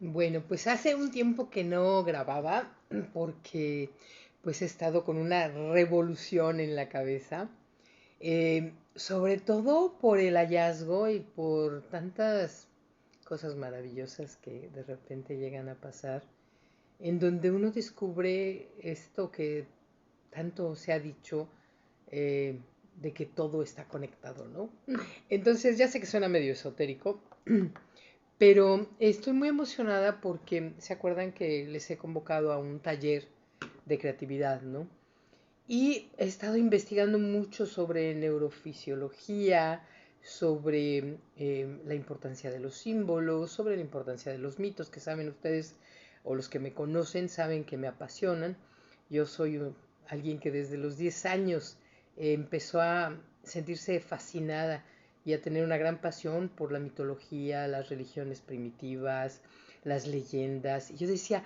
Bueno, pues hace un tiempo que no grababa porque pues he estado con una revolución en la cabeza, sobre todo por el hallazgo y por tantas cosas maravillosas que de repente llegan a pasar, en donde uno descubre esto que tanto se ha dicho, eh, de que todo está conectado, ¿no? Entonces ya sé que suena medio esotérico, pero estoy muy emocionada porque se acuerdan que les he convocado a un taller de creatividad, ¿no? Y he estado investigando mucho sobre neurofisiología, sobre la importancia de los símbolos, sobre la importancia de los mitos, que saben ustedes, o los que me conocen, saben que me apasionan. Yo soy alguien que desde los 10 años empezó a sentirse fascinada y a tener una gran pasión por la mitología, las religiones primitivas, las leyendas. Y yo decía,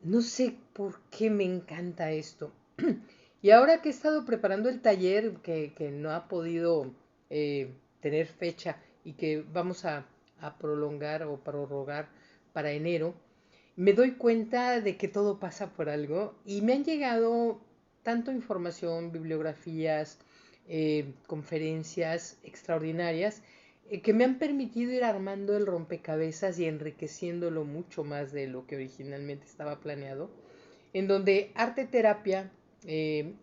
no sé por qué me encanta esto. Y ahora que he estado preparando el taller, que no ha podido tener fecha y que vamos a prolongar o prorrogar para enero, me doy cuenta de que todo pasa por algo y me han llegado tanto información, bibliografías, conferencias extraordinarias que me han permitido ir armando el rompecabezas y enriqueciéndolo mucho más de lo que originalmente estaba planeado, en donde arte terapia,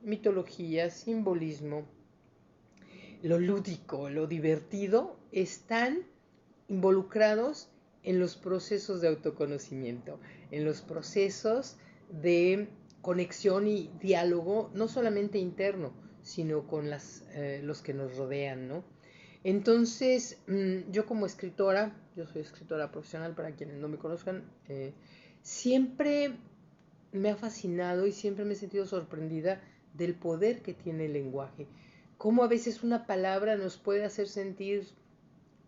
mitología, simbolismo, lo lúdico, lo divertido, están involucrados en los procesos de autoconocimiento, en los procesos de conexión y diálogo, no solamente interno, sino con los que nos rodean, ¿no? Entonces, yo como escritora, yo soy escritora profesional para quienes no me conozcan, siempre me ha fascinado y siempre me he sentido sorprendida del poder que tiene el lenguaje. Cómo a veces una palabra nos puede hacer sentir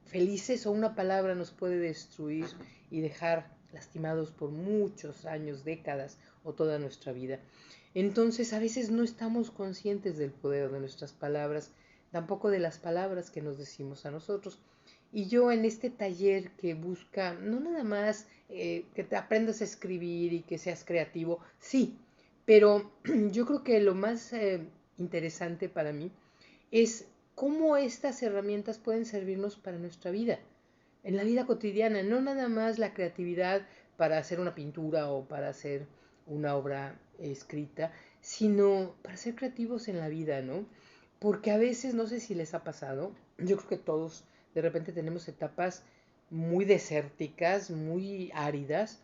felices o una palabra nos puede destruir y dejar lastimados por muchos años, décadas o toda nuestra vida. Entonces a veces no estamos conscientes del poder de nuestras palabras, tampoco de las palabras que nos decimos a nosotros. Y yo en este taller que busca no nada más que te aprendas a escribir y que seas creativo, sí, pero yo creo que lo más interesante para mí es cómo estas herramientas pueden servirnos para nuestra vida, en la vida cotidiana, no nada más la creatividad para hacer una pintura o para hacer una obra escrita, sino para ser creativos en la vida, ¿no? Porque a veces, no sé si les ha pasado, yo creo que todos de repente tenemos etapas muy desérticas, muy áridas,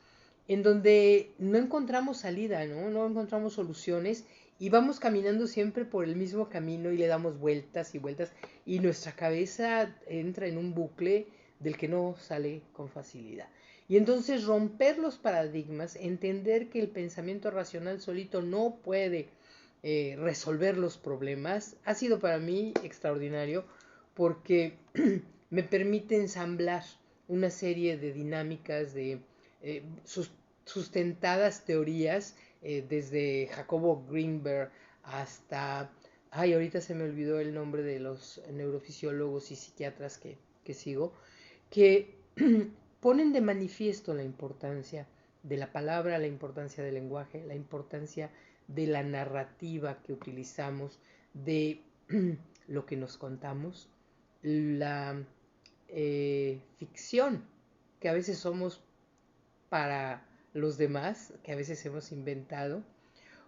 en donde no encontramos salida, ¿no? No encontramos soluciones y vamos caminando siempre por el mismo camino y le damos vueltas y vueltas y nuestra cabeza entra en un bucle del que no sale con facilidad. Y entonces romper los paradigmas, entender que el pensamiento racional solito no puede resolver los problemas, ha sido para mí extraordinario porque me permite ensamblar una serie de dinámicas, de sustentadas teorías, desde Jacobo Greenberg hasta, ay, ahorita se me olvidó el nombre de los neurofisiólogos y psiquiatras que sigo, que ponen de manifiesto la importancia de la palabra, la importancia del lenguaje, la importancia de la narrativa que utilizamos, de lo que nos contamos, la ficción que a veces somos para los demás, que a veces hemos inventado,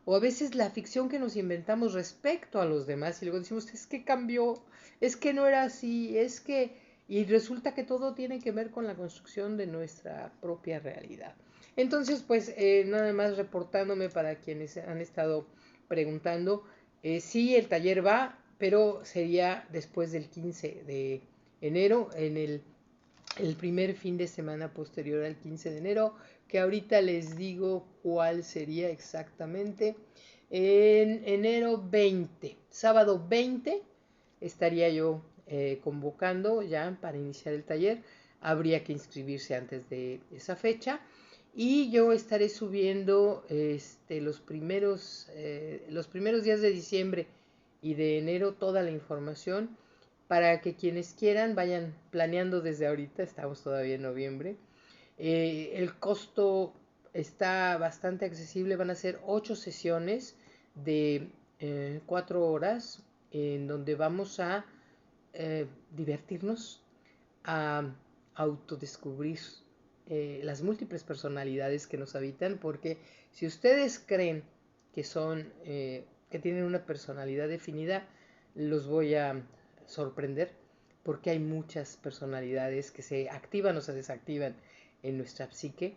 o a veces la ficción que nos inventamos respecto a los demás y luego decimos, es que cambió, es que no era así, es que... Y resulta que todo tiene que ver con la construcción de nuestra propia realidad. Entonces, pues nada más reportándome para quienes han estado preguntando, sí, el taller va, pero sería después del 15 de enero, en el primer fin de semana posterior al 15 de enero, que ahorita les digo cuál sería exactamente. En enero 20, sábado 20, estaría yo convocando ya para iniciar el taller. Habría que inscribirse antes de esa fecha. Y yo estaré subiendo los primeros días de diciembre y de enero toda la información para que quienes quieran vayan planeando desde ahorita, estamos todavía en noviembre, El costo está bastante accesible, van a ser 8 sesiones de 4 horas en donde vamos a divertirnos, a autodescubrir las múltiples personalidades que nos habitan, porque si ustedes creen que que tienen una personalidad definida, los voy a sorprender, porque hay muchas personalidades que se activan o se desactivan en nuestra psique.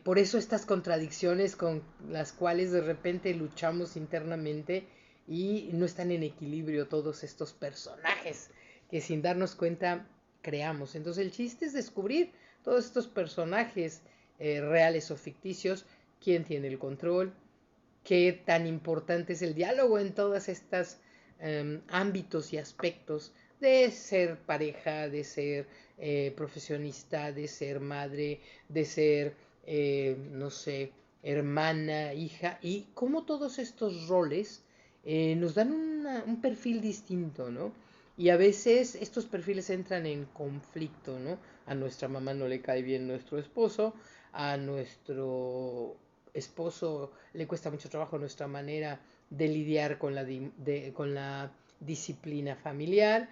Por eso estas contradicciones con las cuales de repente luchamos internamente y no están en equilibrio todos estos personajes que sin darnos cuenta creamos. Entonces el chiste es descubrir todos estos personajes reales o ficticios, quién tiene el control, qué tan importante es el diálogo en todos estos ámbitos y aspectos de ser pareja, de ser profesionista, de ser madre, de ser, no sé, hermana, hija, y cómo todos estos roles nos dan un perfil distinto, ¿no? Y a veces estos perfiles entran en conflicto, ¿no? A nuestra mamá no le cae bien nuestro esposo, a nuestro esposo le cuesta mucho trabajo nuestra manera de lidiar con con la disciplina familiar,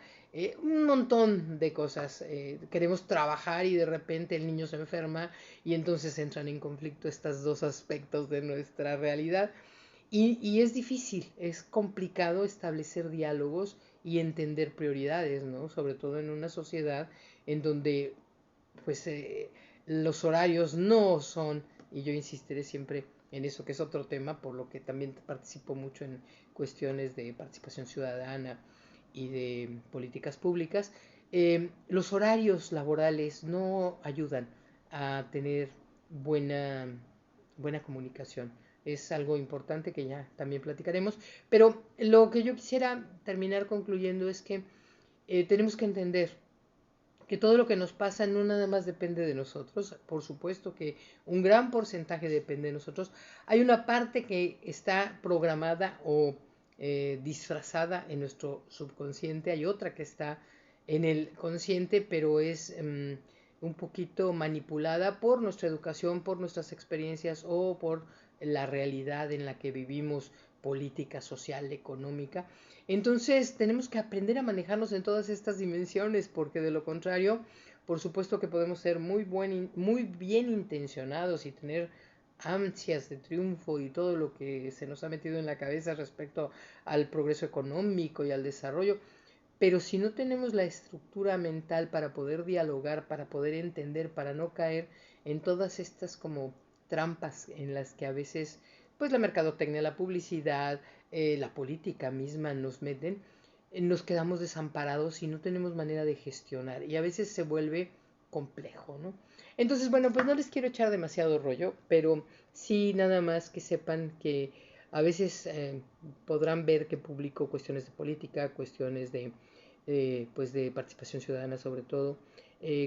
un montón de cosas. Queremos trabajar y de repente el niño se enferma y entonces entran en conflicto estos dos aspectos de nuestra realidad. Y es difícil, es complicado establecer diálogos y entender prioridades, ¿no? Sobre todo en una sociedad en donde pues los horarios no son, y yo insistiré siempre en eso, que es otro tema, por lo que también participo mucho en cuestiones de participación ciudadana y de políticas públicas. Los horarios laborales no ayudan a tener buena, buena comunicación. Es algo importante que ya también platicaremos, pero lo que yo quisiera terminar concluyendo es que tenemos que entender que todo lo que nos pasa no nada más depende de nosotros, por supuesto que un gran porcentaje depende de nosotros. Hay una parte que está programada o disfrazada en nuestro subconsciente, hay otra que está en el consciente, pero es un poquito manipulada por nuestra educación, por nuestras experiencias o por la realidad en la que vivimos, política, social, económica. Entonces tenemos que aprender a manejarnos en todas estas dimensiones, porque de lo contrario, por supuesto que podemos ser muy bien intencionados y tener ansias de triunfo y todo lo que se nos ha metido en la cabeza respecto al progreso económico y al desarrollo, pero si no tenemos la estructura mental para poder dialogar, para poder entender, para no caer en todas estas como trampas en las que a veces pues la mercadotecnia, la publicidad, la política misma nos meten, nos quedamos desamparados y no tenemos manera de gestionar y a veces se vuelve complejo, ¿no? Entonces, bueno, pues no les quiero echar demasiado rollo, pero sí nada más que sepan que a veces podrán ver que publico cuestiones de política, cuestiones pues de participación ciudadana sobre todo,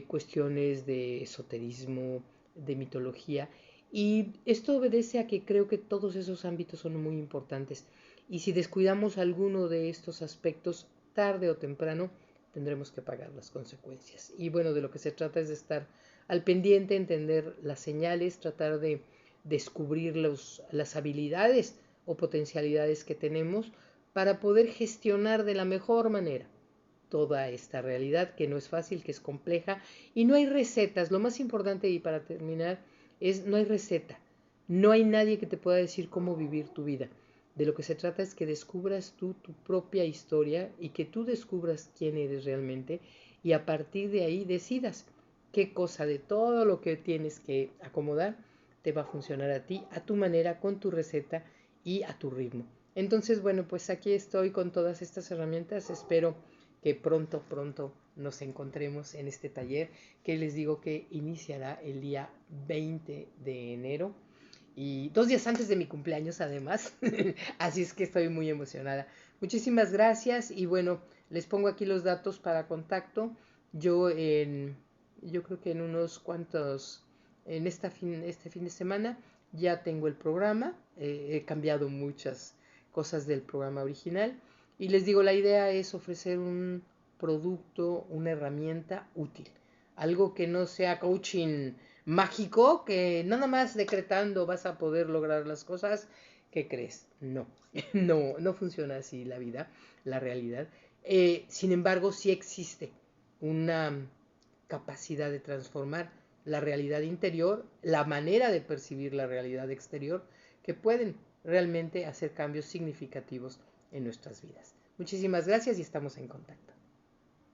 cuestiones de esoterismo, de mitología, y esto obedece a que creo que todos esos ámbitos son muy importantes. Y si descuidamos alguno de estos aspectos, tarde o temprano tendremos que pagar las consecuencias. Y bueno, de lo que se trata es de estar al pendiente, entender las señales, tratar de descubrir las habilidades o potencialidades que tenemos para poder gestionar de la mejor manera toda esta realidad que no es fácil, que es compleja y no hay recetas. Lo más importante y para terminar es no hay receta. No hay nadie que te pueda decir cómo vivir tu vida. De lo que se trata es que descubras tú tu propia historia y que tú descubras quién eres realmente y a partir de ahí decidas qué cosa de todo lo que tienes que acomodar te va a funcionar a ti, a tu manera, con tu receta y a tu ritmo. Entonces, bueno, pues aquí estoy con todas estas herramientas. Espero que pronto nos encontremos en este taller que les digo que iniciará el día 20 de enero y 2 días antes de mi cumpleaños además. Así es que estoy muy emocionada. Muchísimas gracias y bueno, les pongo aquí los datos para contacto. Yo yo creo que en unos cuantos, en este fin de semana ya tengo el programa. He cambiado muchas cosas del programa original. Y les digo, la idea es ofrecer un producto, una herramienta útil algo que no sea coaching mágico, que nada más decretando vas a poder lograr las cosas. ¿Qué crees? No, no funciona así la vida, la realidad. Sin embargo, sí existe una capacidad de transformar la realidad interior, la manera de percibir la realidad exterior, que pueden realmente hacer cambios significativos en nuestras vidas. Muchísimas gracias y estamos en contacto.